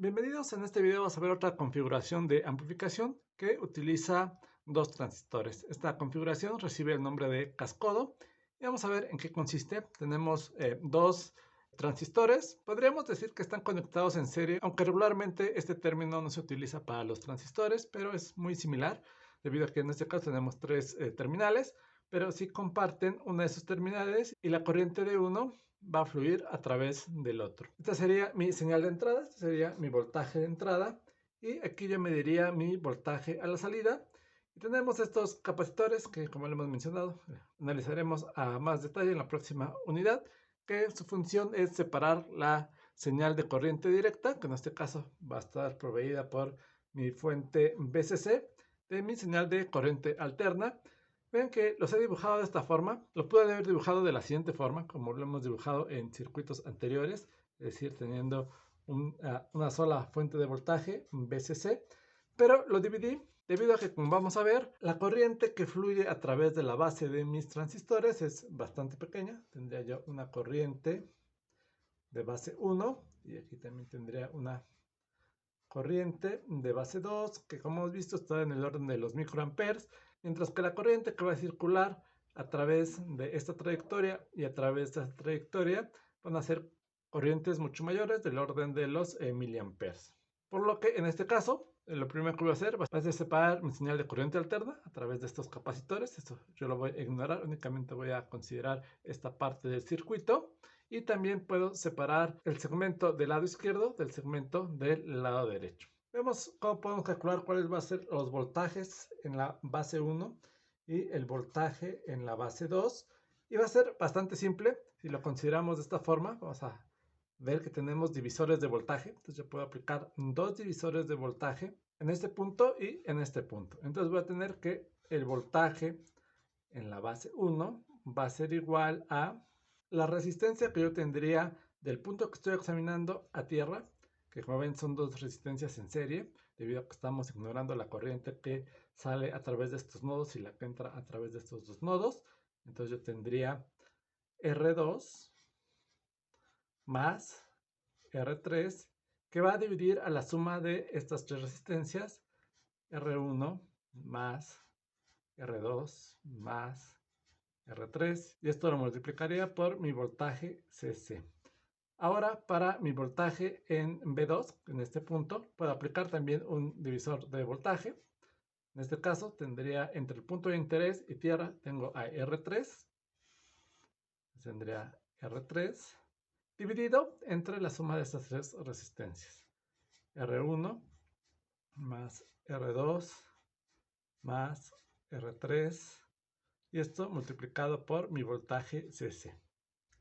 Bienvenidos, en este video vamos a ver otra configuración de amplificación que utiliza dos transistores. Esta configuración recibe el nombre de cascodo y vamos a ver en qué consiste. Tenemos dos transistores, podríamos decir que están conectados en serie, aunque regularmente este término no se utiliza para los transistores, pero es muy similar debido a que en este caso tenemos tres terminales, pero sí comparten una de sus terminales y la corriente de uno va a fluir a través del otro. Esta sería mi señal de entrada, este sería mi voltaje de entrada y aquí yo mediría mi voltaje a la salida. Y tenemos estos capacitores que, como lo hemos mencionado, analizaremos a más detalle en la próxima unidad, que su función es separar la señal de corriente directa, que en este caso va a estar proveída por mi fuente VCC, de mi señal de corriente alterna. Ven que los he dibujado de esta forma. Lo pude haber dibujado de la siguiente forma, como lo hemos dibujado en circuitos anteriores, es decir, teniendo una sola fuente de voltaje, un VCC, pero lo dividí debido a que, como vamos a ver, la corriente que fluye a través de la base de mis transistores es bastante pequeña. Tendría yo una corriente de base 1 y aquí también tendría una corriente de base 2, que como hemos visto está en el orden de los microamperes, mientras que la corriente que va a circular a través de esta trayectoria y a través de esta trayectoria van a ser corrientes mucho mayores del orden de los miliamperes. Por lo que en este caso, lo primero que voy a hacer va a ser separar mi señal de corriente alterna a través de estos capacitores. Esto yo lo voy a ignorar, únicamente voy a considerar esta parte del circuito. Y también puedo separar el segmento del lado izquierdo del segmento del lado derecho. Vemos cómo podemos calcular cuáles van a ser los voltajes en la base 1 y el voltaje en la base 2. Y va a ser bastante simple. Si lo consideramos de esta forma, vamos a ver que tenemos divisores de voltaje. Entonces yo puedo aplicar dos divisores de voltaje en este punto y en este punto. Entonces voy a tener que el voltaje en la base 1 va a ser igual a la resistencia que yo tendría del punto que estoy examinando a tierra, que como ven son dos resistencias en serie, debido a que estamos ignorando la corriente que sale a través de estos nodos y la que entra a través de estos dos nodos. Entonces yo tendría R2 más R3, que va a dividir a la suma de estas tres resistencias, R1 más R2 más R3, y esto lo multiplicaría por mi voltaje CC. Ahora, para mi voltaje en B2, en este punto, puedo aplicar también un divisor de voltaje. En este caso, tendría entre el punto de interés y tierra, tengo a R3. Tendría R3 dividido entre la suma de estas tres resistencias. R1 más R2 más R3. Y esto multiplicado por mi voltaje CC.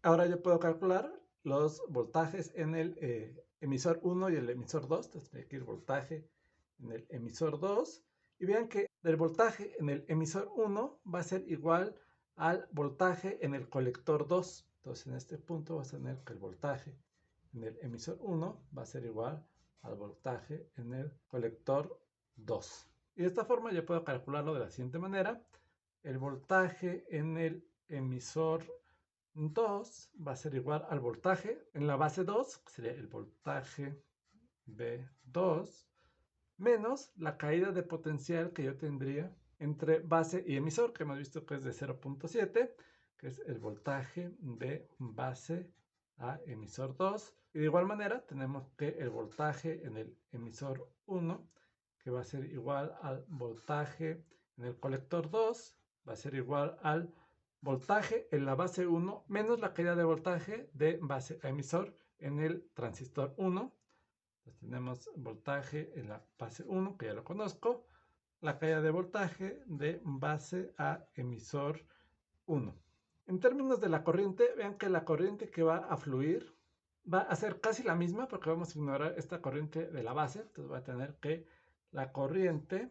Ahora yo puedo calcular los voltajes en el emisor 1 y el emisor 2. Entonces voy a ir voltaje en el emisor 2. Y vean que el voltaje en el emisor 1 va a ser igual al voltaje en el colector 2. Entonces en este punto vas a tener que el voltaje en el emisor 1 va a ser igual al voltaje en el colector 2. Y de esta forma yo puedo calcularlo de la siguiente manera. El voltaje en el emisor 2 va a ser igual al voltaje en la base 2, que sería el voltaje B2, menos la caída de potencial que yo tendría entre base y emisor, que hemos visto que es de 0.7, que es el voltaje de base a emisor 2. Y de igual manera tenemos que el voltaje en el emisor 1, que va a ser igual al voltaje en el colector 2, va a ser igual al voltaje en la base 1 menos la caída de voltaje de base a emisor en el transistor 1. Entonces tenemos voltaje en la base 1, que ya lo conozco, la caída de voltaje de base a emisor 1. En términos de la corriente, vean que la corriente que va a fluir va a ser casi la misma porque vamos a ignorar esta corriente de la base. Entonces va a tener que la corriente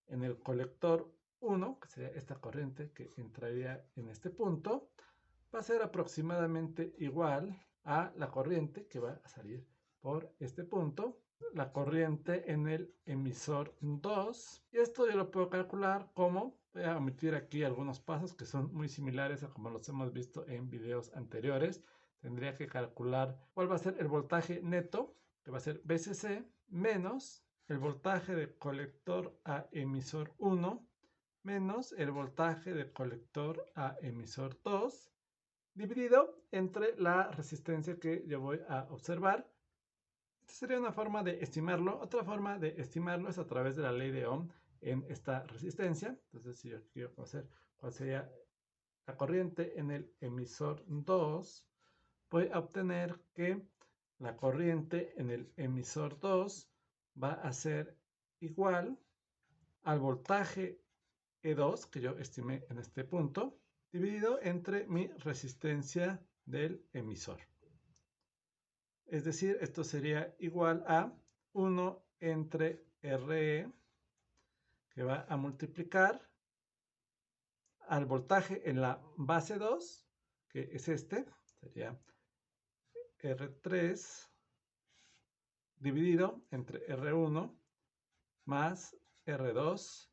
en el colector 1, que sería esta corriente que entraría en este punto, va a ser aproximadamente igual a la corriente que va a salir por este punto, la corriente en el emisor 2, y esto yo lo puedo calcular como, voy a omitir aquí algunos pasos que son muy similares a como los hemos visto en videos anteriores. Tendría que calcular cuál va a ser el voltaje neto que va a ser VCC, menos el voltaje de colector a emisor 1, menos el voltaje de colector a emisor 2, dividido entre la resistencia que yo voy a observar. Esta sería una forma de estimarlo. Otra forma de estimarlo es a través de la ley de Ohm en esta resistencia. Entonces, si yo quiero conocer cuál sería la corriente en el emisor 2, voy a obtener que la corriente en el emisor 2 va a ser igual al voltaje E2 que yo estimé en este punto, dividido entre mi resistencia del emisor. Es decir, esto sería igual a 1 entre RE, que va a multiplicar al voltaje en la base 2, que es este, sería R3 dividido entre R1 más R2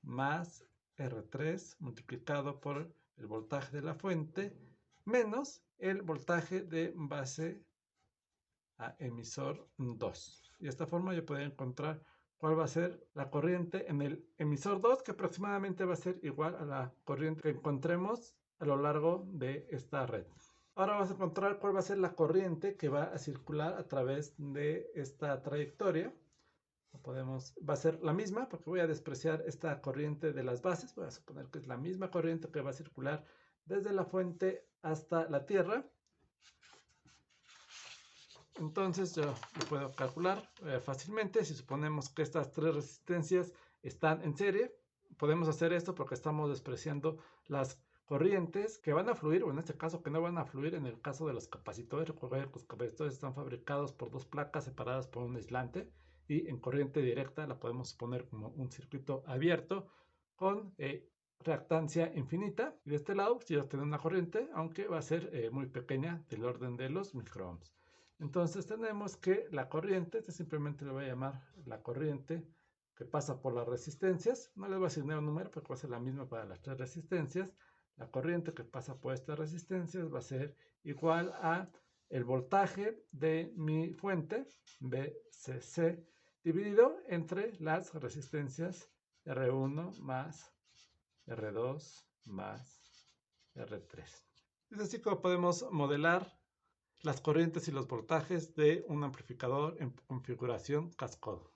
más R3 multiplicado por el voltaje de la fuente menos el voltaje de base a emisor 2. Y de esta forma yo podría encontrar cuál va a ser la corriente en el emisor 2, que aproximadamente va a ser igual a la corriente que encontremos a lo largo de esta red. Ahora vamos a encontrar cuál va a ser la corriente que va a circular a través de esta trayectoria. Va a ser la misma porque voy a despreciar esta corriente de las bases. Voy a suponer que es la misma corriente que va a circular desde la fuente hasta la Tierra. Entonces yo lo puedo calcular fácilmente. Si suponemos que estas tres resistencias están en serie, podemos hacer esto porque estamos despreciando las corrientes que van a fluir, o en este caso que no van a fluir en el caso de los capacitores. Recuerden que los capacitores están fabricados por dos placas separadas por un aislante, y en corriente directa la podemos poner como un circuito abierto con reactancia infinita. Y de este lado, si yo tengo una corriente, aunque va a ser muy pequeña, del orden de los microohms. Entonces tenemos que la corriente, simplemente le voy a llamar la corriente que pasa por las resistencias. No le voy a asignar un número porque va a ser la misma para las tres resistencias. La corriente que pasa por estas resistencias va a ser igual a el voltaje de mi fuente, VCC, dividido entre las resistencias R1 más R2 más R3. Es así como podemos modelar las corrientes y los voltajes de un amplificador en configuración cascodo.